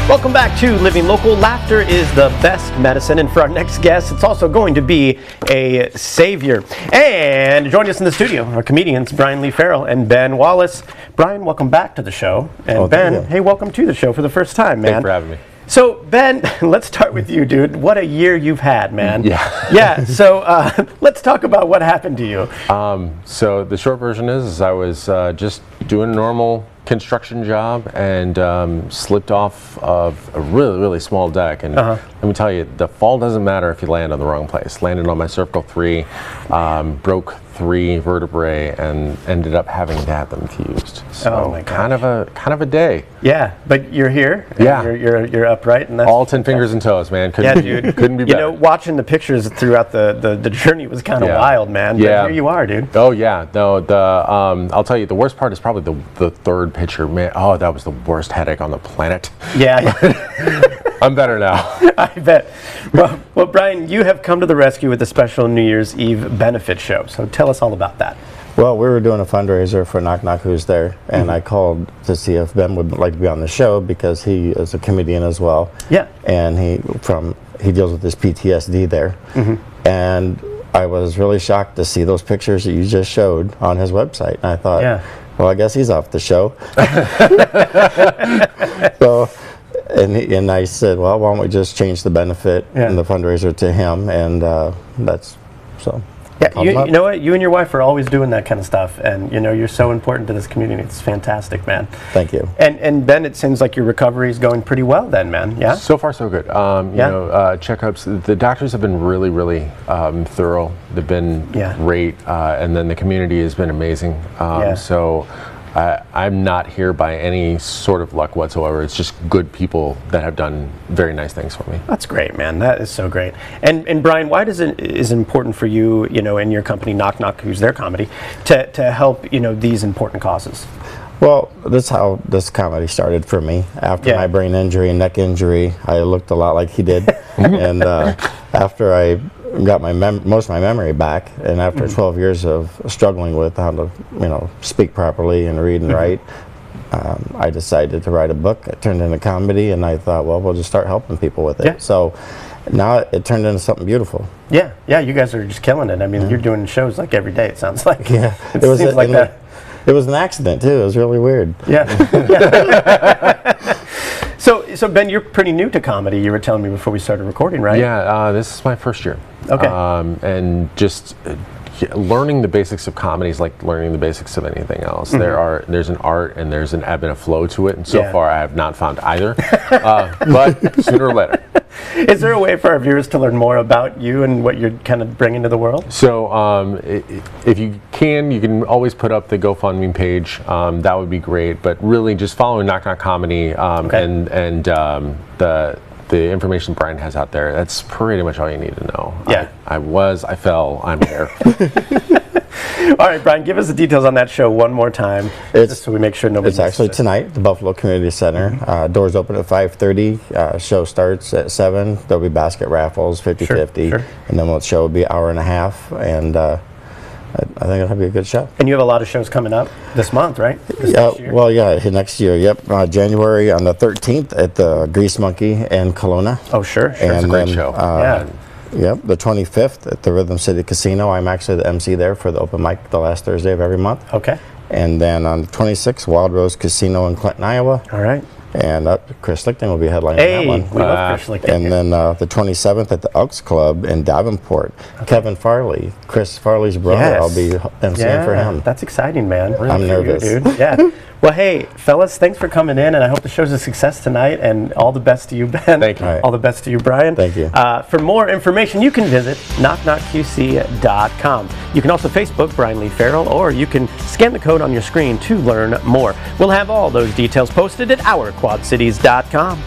Welcome back to Living Local. Laughter is the best medicine, and for our next guest, it's also going to be a savior. And joining us in the studio are comedians Brian Lee Farrell and Ben Wallace. Brian, welcome back to the show. And Ben, hey, welcome to the show for the first time, man. Thanks for having me. So, Ben, let's start with you, dude. What a year you've had, man. Yeah. So let's talk about what happened to you. So the short version is I was just doing a normal construction job and slipped off of a really, really small deck. And let me tell you, the fall doesn't matter if you land on the wrong place. Landed on my cervical 3, broke 3 vertebrae, and ended up having to have them fused. So kind of a day. Yeah, but you're here. Yeah, you're upright, and that's all 10 fingers and toes, man. Couldn't be better. You know, watching the pictures throughout the journey was kind of wild, man. But here you are, dude. Oh yeah, no. I'll tell you, the worst part is probably the third picture, man. Oh, that was the worst headache on the planet. Yeah. I'm better now. I bet. Well, Brian, you have come to the rescue with a special New Year's Eve benefit show. So tell us all about that. Well, we were doing a fundraiser for Knock Knock Who's There, and I called to see if Ben would like to be on the show because he is a comedian as well. Yeah. And he deals with this PTSD there. And I was really shocked to see those pictures that you just showed on his website. And I thought, well, I guess he's off the show. So, and I said, well, why don't we just change the benefit and the fundraiser to him, and that's so. Yeah, you know what? You and your wife are always doing that kind of stuff, and you know you're so important to this community. It's fantastic, man. Thank you. And Ben, it seems like your recovery is going pretty well, then, man. Yeah. So far, so good. You know, checkups. The doctors have been really, really thorough. They've been great, and then the community has been amazing. So. I'm not here by any sort of luck whatsoever. It's just good people that have done very nice things for me. That's great, man. That is so great. And Brian, why is it important for you, you know, in your company, Knock Knock Who's Their Comedy, to help, you know, these important causes? Well, that's how this comedy started for me. After my brain injury and neck injury, I looked a lot like he did. And after I got most of my memory back, and after 12 years of struggling with how to, you know, speak properly and read and write, I decided to write a book. It turned into comedy, and I thought, well, we'll just start helping people with it. So now it turned into something beautiful. Yeah, you guys are just killing it. I mean, you're doing shows like every day, it sounds like. Yeah, it was like that. It was an accident too. It was really weird. So Ben, you're pretty new to comedy. You were telling me before we started recording, right? Yeah, this is my first year. Okay. And just learning the basics of comedy is like learning the basics of anything else. There's an art and there's an ebb and a flow to it, and so far I have not found either. But sooner or later. Is there a way for our viewers to learn more about you and what you're kind of bringing to the world? So if you can always put up the GoFundMe page. That would be great. But really just following Knock Knock Comedy and the information Brian has out there, that's pretty much all you need to know. Yeah. I fell, I'm here. All right, Brian, give us the details on that show one more time, just so we make sure nobody. It's actually tonight at the Buffalo Community Center. Doors open at 5:30. Show starts at 7. There'll be basket raffles, 50-50, and then the show will be an hour and a half. And I think it'll be a good show. And you have a lot of shows coming up this month, right? Next year? Well, next year. Yep, January on the 13th at the Grease Monkey in Kelowna. Oh, sure. And it's a great show. Yep, the 25th at the Rhythm City Casino. I'm actually the MC there for the open mic the last Thursday of every month. Okay. And then on the 26th, Wild Rose Casino in Clinton, Iowa. All right. And Chris Lichten will be headlining that one. We love Chris Lichten. And then the 27th at the Elks Club in Davenport. Kevin Farley, Chris Farley's brother. I'll be MCing for him. That's exciting, man. I'm nervous. You, dude. Yeah. Well, hey, fellas, thanks for coming in, and I hope the show's a success tonight, and all the best to you, Ben. Thank you. All the best to you, Brian. Thank you. For more information, you can visit knockknockqc.com. You can also Facebook Brian Lee Farrell, or you can scan the code on your screen to learn more. We'll have all those details posted at ourquadcities.com.